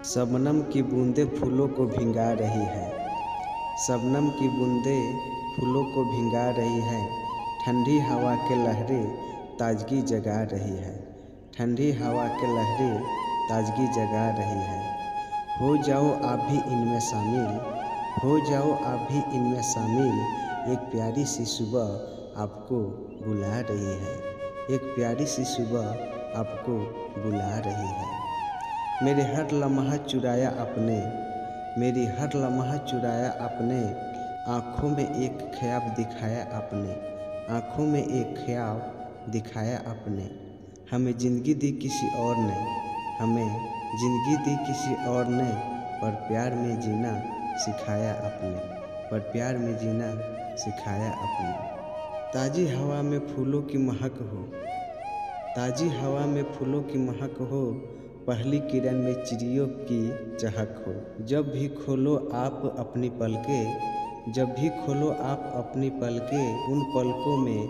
शबनम की बूंदें फूलों को भिंगा रही है। शबनम की बूंदें फूलों को भिंगा रही है। ठंडी हवा के लहरें ताजगी जगा रही है। ठंडी हवा के लहरें ताजगी जगा रही है। हो जाओ आप भी इनमें शामिल, हो जाओ आप भी इनमें शामिल। एक प्यारी सी सुबह आपको बुला रही है। एक प्यारी सी सुबह आपको बुला रही है। मेरे हर लम्हा चुराया आपने, मेरी हर लम्हा चुराया आपने। आँखों में एक ख्याब दिखाया आपने, आँखों में एक ख्याब दिखाया आपने। हमें ज़िंदगी दी किसी और ने, हमें ज़िंदगी दी किसी और ने। पर प्यार में जीना सिखाया आपने, पर प्यार में जीना सिखाया आपने। ताज़ी हवा में फूलों की महक हो, ताज़ी हवा में फूलों की महक हो। पहली किरण में चिड़ियों की चहक हो। जब भी खोलो आप अपनी पलकें, जब भी खोलो आप अपनी पलकें। उन पलकों में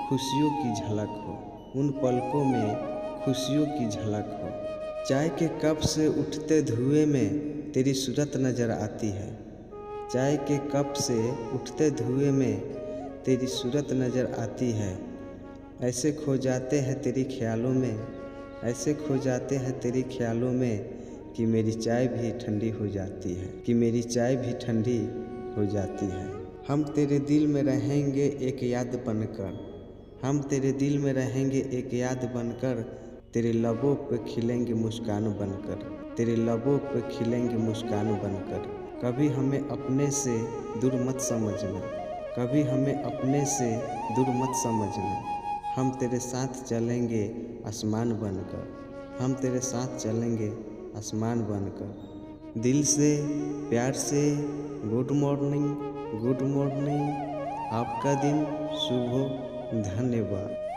खुशियों की झलक हो, उन पलकों में खुशियों की झलक हो। चाय के कप से उठते धुएं में तेरी सूरत नज़र आती है। चाय के कप से उठते धुएं में तेरी सूरत नज़र आती है। ऐसे खो जाते हैं तेरी ख्यालों में, ऐसे खो जाते हैं तेरी ख्यालों में कि मेरी चाय भी ठंडी हो जाती है, कि मेरी चाय भी ठंडी हो जाती है। हम तेरे दिल में रहेंगे एक याद बनकर, हम तेरे दिल में रहेंगे एक याद बनकर। तेरे लबों पे खिलेंगे मुस्कान बनकर, तेरे लबों पे खिलेंगे मुस्कान बनकर। कभी हमें अपने से दूर मत समझना, कभी हमें अपने से दूर मत समझना। हम तेरे साथ चलेंगे आसमान बनकर, हम तेरे साथ चलेंगे आसमान बनकर। दिल से प्यार से गुड मॉर्निंग, गुड मॉर्निंग। आपका दिन शुभ हो, धन्यवाद।